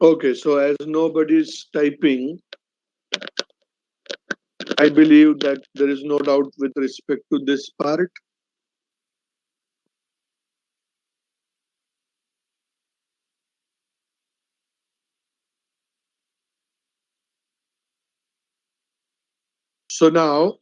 Okay, so as nobody's typing, I believe that there is no doubt with respect to this part. So now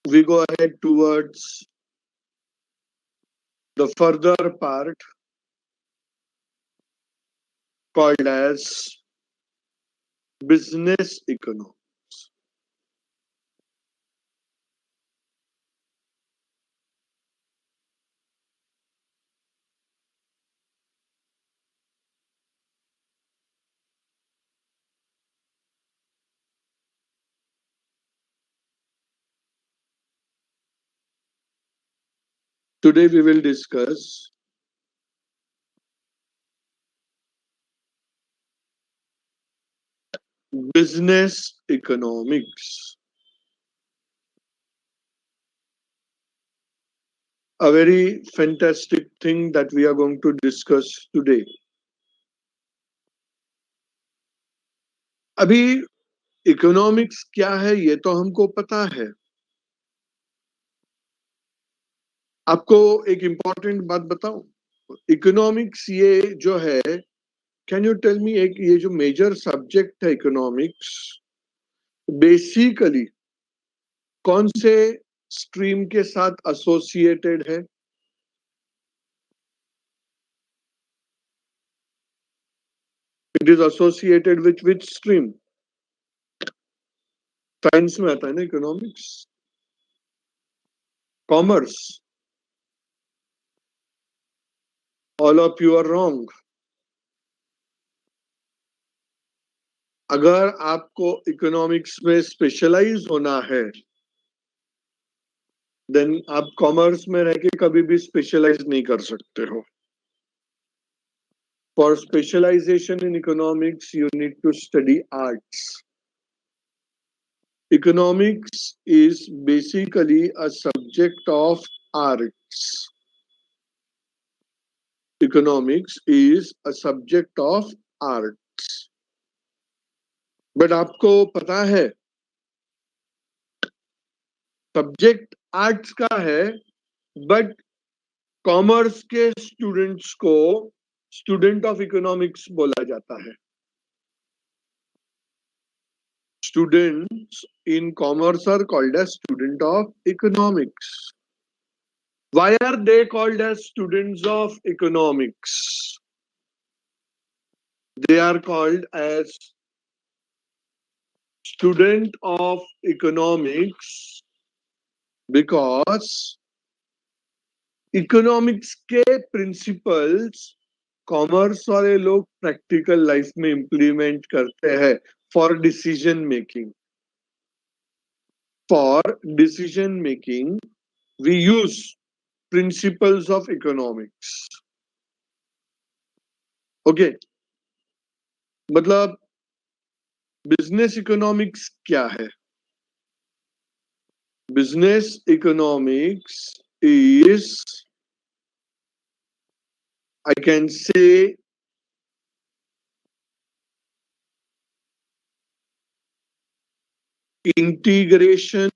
we go ahead towards the further part called as business economics. Today we will discuss business economics, a very fantastic thing that we are going to discuss today. अभी economics क्या है ये तो हमको पता है. आपको एक इम्पॉर्टेंट बात बताऊं, इकोनॉमिक्स ये जो है, कैन यू टेल मी, एक ये जो मेजर सब्जेक्ट है इकोनॉमिक्स, बेसिकली कौन से स्ट्रीम के साथ एसोसिएटेड है? It is associated with which stream? Science में आता है ना economics, commerce. All of you are wrong. अगर आपको इकोनॉमिक्स में स्पेशलाइज होना है, देन आप कॉमर्स में रह के कभी भी स्पेशलाइज नहीं कर सकते हो. For specialisation in economics you need to study arts. Economics is basically a subject of arts. Economics is a subject of arts. But आपको पता है सब्जेक्ट आर्ट्स का है, बट कॉमर्स के स्टूडेंट्स को स्टूडेंट ऑफ इकोनॉमिक्स बोला जाता है. Students in commerce are called as student of economics. Why are they called as students of economics? They are called as student of economics because economics के principles commerce वाले लोग practical life में implement करते हैं for decision making. For decision making we use principles of economics. Okay, मतलब business economics क्या है? Business economics is, I can say, integration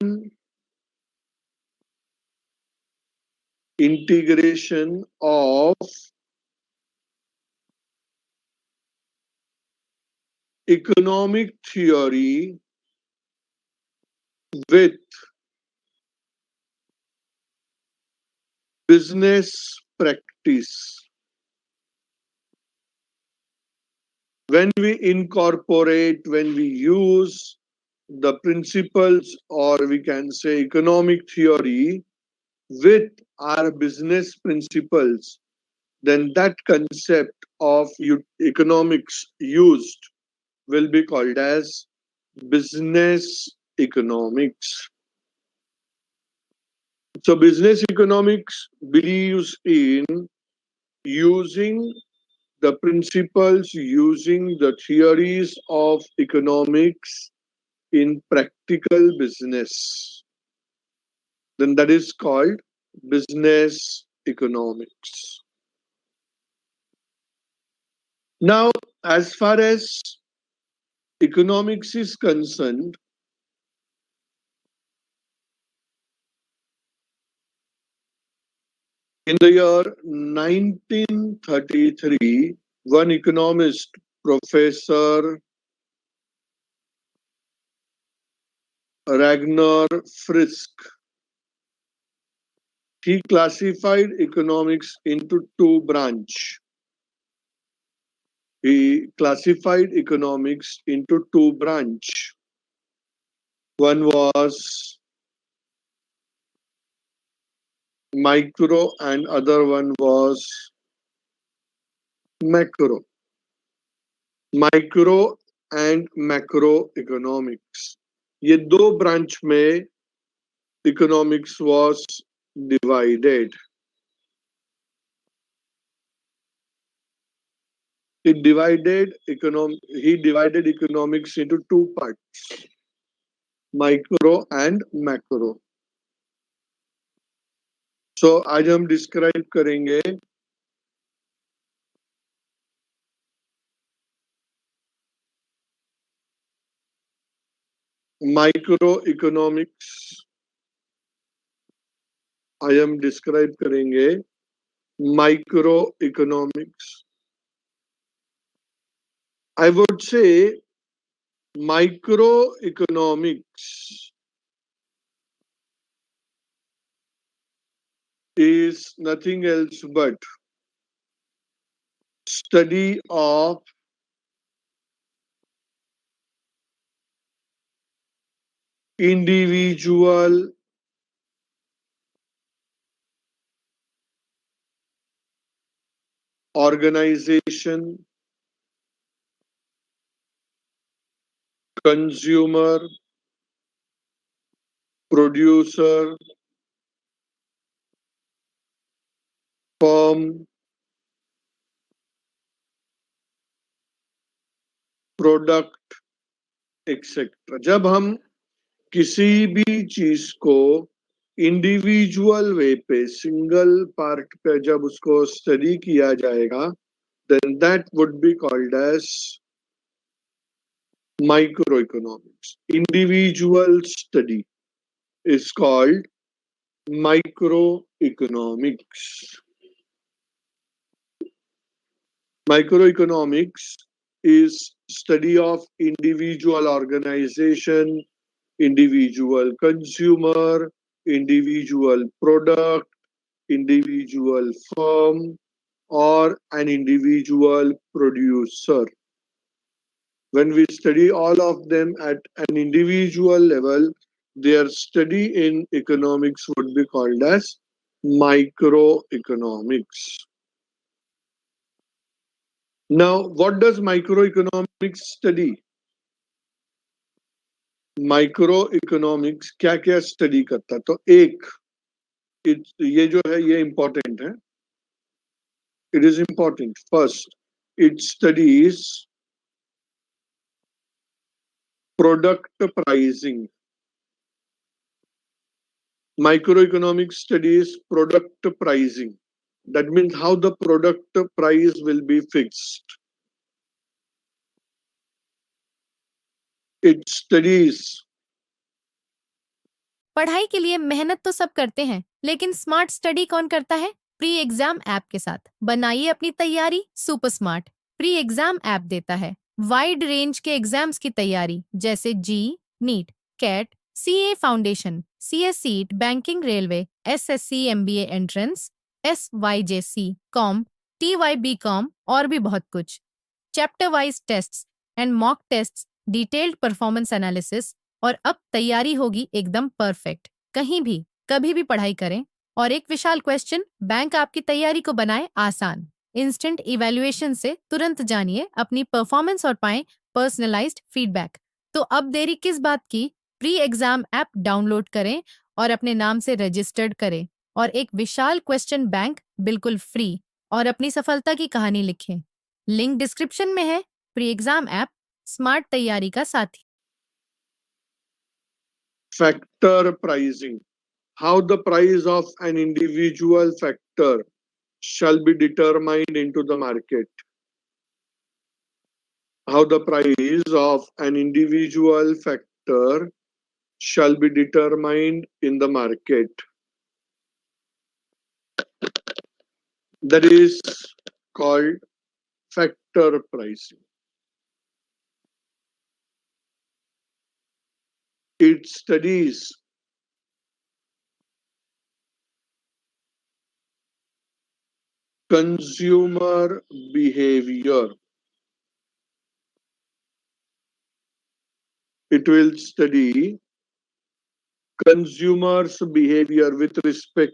of economic theory with business practice. When we incorporate, when we use the principles, or we can say economic theory, with our business principles, then that concept of economics used will be called as business economics. So business economics believes in using the principles, using the theories of economics in practical business. Then that is called business economics. Now, as far as economics is concerned, in the year 1933, one economist, Professor Ragnar Frisk, he classified economics into two branches. He classified economics into two branches. One was micro and other one was macro. Micro and macro economics. ये दो branch में economics was divided. He divided economics into two parts, micro and macro. So आज हम describe करेंगे micro economics. आज हम describe करेंगे micro economics. I would say microeconomics is nothing else but study of individual organization, consumer, producer, firm, product etcetera. जब हम किसी भी चीज को इंडिविजुअल वे पे, सिंगल पार्ट पे जब उसको स्टडी किया जाएगा, then that would be called as microeconomics. Individual study is called microeconomics. Microeconomics is study of individual organization, individual consumer, individual product, individual firm, or an individual producer. When we study all of them at an individual level, their study in economics would be called as microeconomics. Now, what does microeconomics study? Microeconomics क्या क्या study करता है? तो एक, ये जो है ये इम्पोर्टेंट है. It is important. First, it studies product pricing. Microeconomics studies product pricing. That means how the product price will be fixed. It studies. पढ़ाई के लिए मेहनत तो सब करते हैं, लेकिन स्मार्ट स्टडी कौन करता है? प्री एग्जाम ऐप के साथ बनाइए अपनी तैयारी super smart. Pre exam app देता है वाइड रेंज के एग्जाम्स की तैयारी, जैसे JEE, NEET, CAT, CA foundation, CS CET, banking, railway, SSC, MBA entrance, SYJC, com, TYB com और भी बहुत कुछ. Chapter wise tests and mock tests, detailed performance analysis, और अब तैयारी होगी एकदम परफेक्ट. कहीं भी कभी भी पढ़ाई करें और एक विशाल क्वेश्चन बैंक आपकी तैयारी को बनाए आसान. इंस्टेंट इवैल्यूएशन से तुरंत जानिए अपनी परफॉर्मेंस और पाएं पर्सनलाइज्ड फीडबैक. तो अब देरी किस बात की? प्री एग्जाम ऐप डाउनलोड करें और अपने नाम से रजिस्टर्ड करें और एक विशाल क्वेश्चन बैंक बिल्कुल फ्री और अपनी सफलता की कहानी लिखें. लिंक डिस्क्रिप्शन में है. प्री एग्जाम ऐप स्मार्ट तैयारी का साथी. Factor pricing. how the price of an individual factor shall be determined into the market. How the price of an individual factor shall be determined in the market. That is called factor pricing. It studies consumer behavior. It will study consumers' behavior with respect,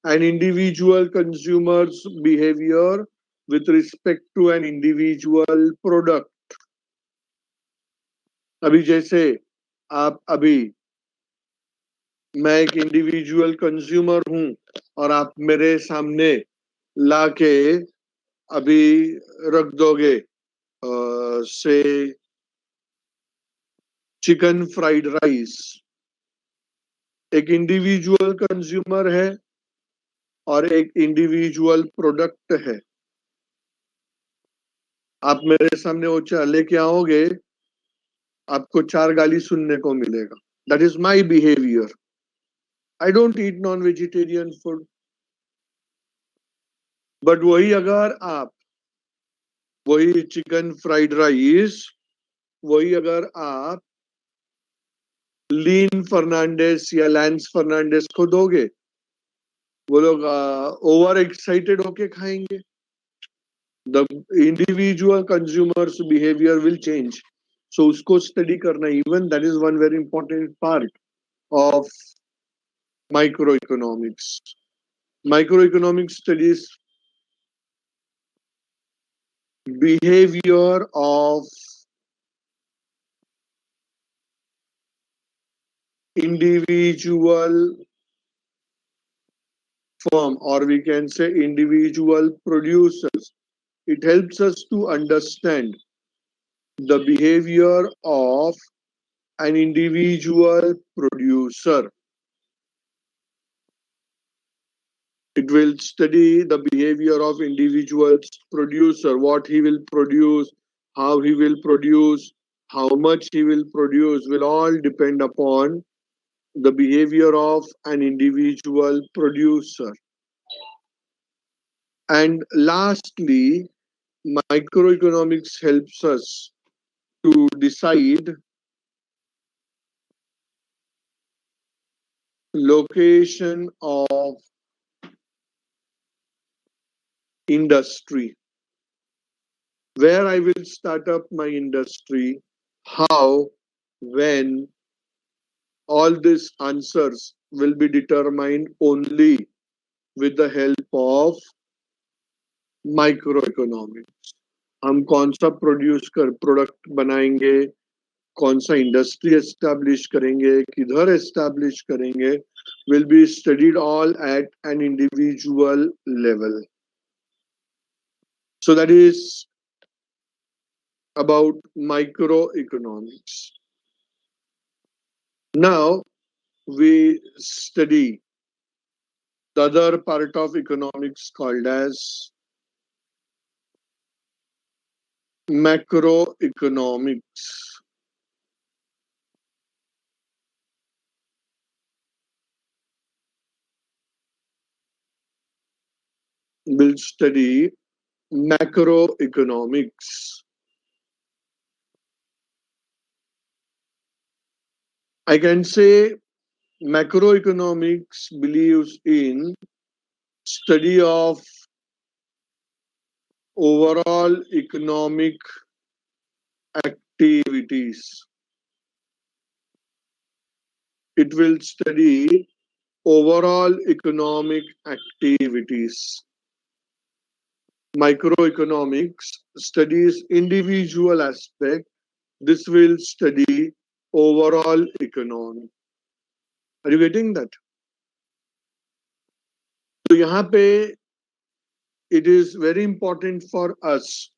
an individual consumer's behavior with respect to an individual product. अभी जैसे आप अभी मैं एक individual consumer हूं और आप मेरे सामने लाके अभी रख दोगे से चिकन फ्राइड राइस, एक इंडिविजुअल कंज्यूमर है और एक इंडिविजुअल प्रोडक्ट है. आप मेरे सामने वो लेके आओगे, आपको 4 गाली सुनने को मिलेगा. That is my behaviour. I don't eat non vegetarian food. But वही अगर आप वही चिकन फ्राइड राइस, वही अगर आप लीन फर्नांडिस या लैंस फर्नांडिस को दोगे, वो लोग ओवर एक्साइटेड होके खाएंगे. The individual consumers behaviour will change. So उसको स्टडी करना, even that is one very important part of microeconomics. Microeconomics studies behavior of individual firm, or we can say individual producers. It helps us to understand the behavior of an individual producer. It will study the behavior of individual producer, what he will produce, how he will produce, how much he will produce, will all depend upon the behavior of an individual producer. And lastly, microeconomics helps us to decide location of industry, where I will start up my industry, how, when. All these answers will be determined only with the help of microeconomics. हम कौन सा product बनाएंगे, कौन सा industry establish करेंगे, किधर establish करेंगे, will be studied all at an individual level. So that is about microeconomics. Now we study the other part of economics called as macroeconomics. We'll study macroeconomics. I can say macroeconomics believes in study of overall economic activities. It will study overall economic activities. Microeconomics studies individual aspect. This will study overall economy. Are you getting that? So यहाँ पे it is very important for us.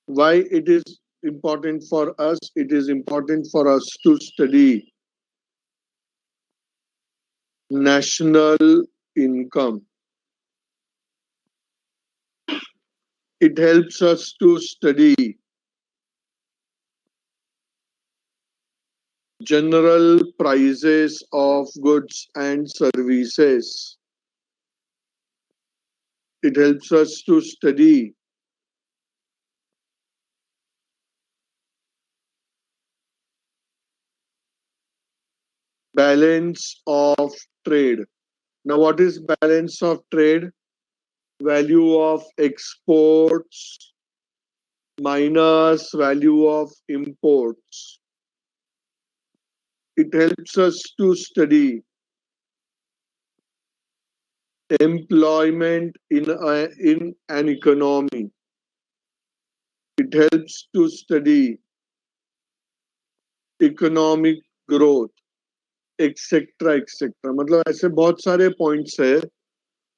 Why it is important for us? It is important for us to study national income. It helps us to study general prices of goods and services. It helps us to study balance of trade. Now, what is balance of trade? Value of exports minus value of imports. It helps us to study employment in an economy. It helps to study economic growth, etcetera etcetera. मतलब ऐसे बहुत सारे points है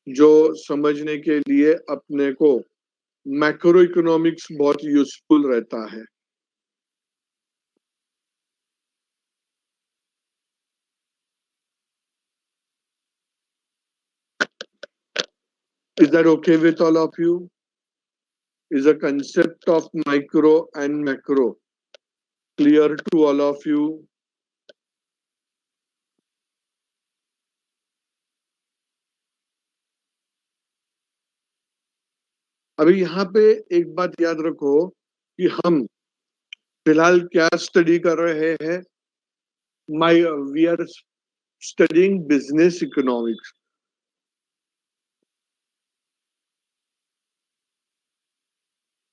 जो समझने के लिए अपने को मैक्रो इकोनॉमिक्स बहुत यूजफुल रहता है. Is that okay with all of you? Is the concept of micro and macro clear to all of you? अभी यहाँ पे एक बात याद रखो कि हम फिलहाल क्या स्टडी कर रहे हैं. We are studying business economics.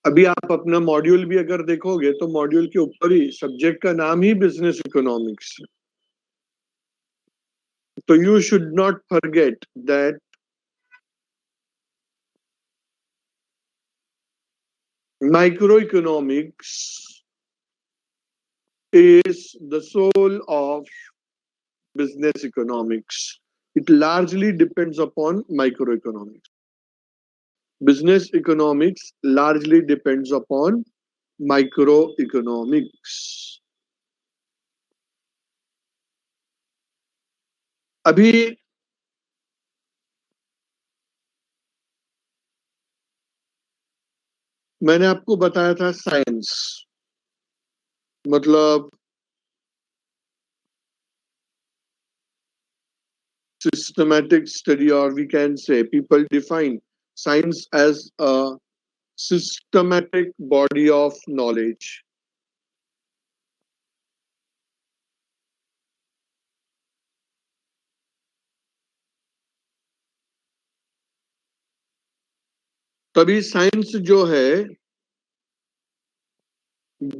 अभी आप अपना मॉड्यूल भी अगर देखोगे तो मॉड्यूल के ऊपर ही सब्जेक्ट का नाम ही बिजनेस इकोनॉमिक्स. तो you should not forget that microeconomics is the soul of business economics. It largely depends upon microeconomics. Business economics largely depends upon microeconomics. अभी मैंने आपको बताया था साइंस मतलब systematic study, or we can say people define science as a systematic body of knowledge. तभी science जो है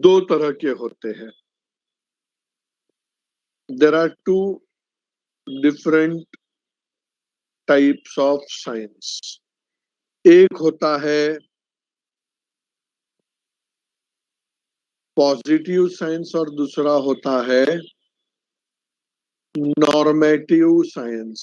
दो तरह के होते हैं. There are two different types of science. एक होता है पॉजिटिव साइंस और दूसरा होता है नॉर्मेटिव साइंस.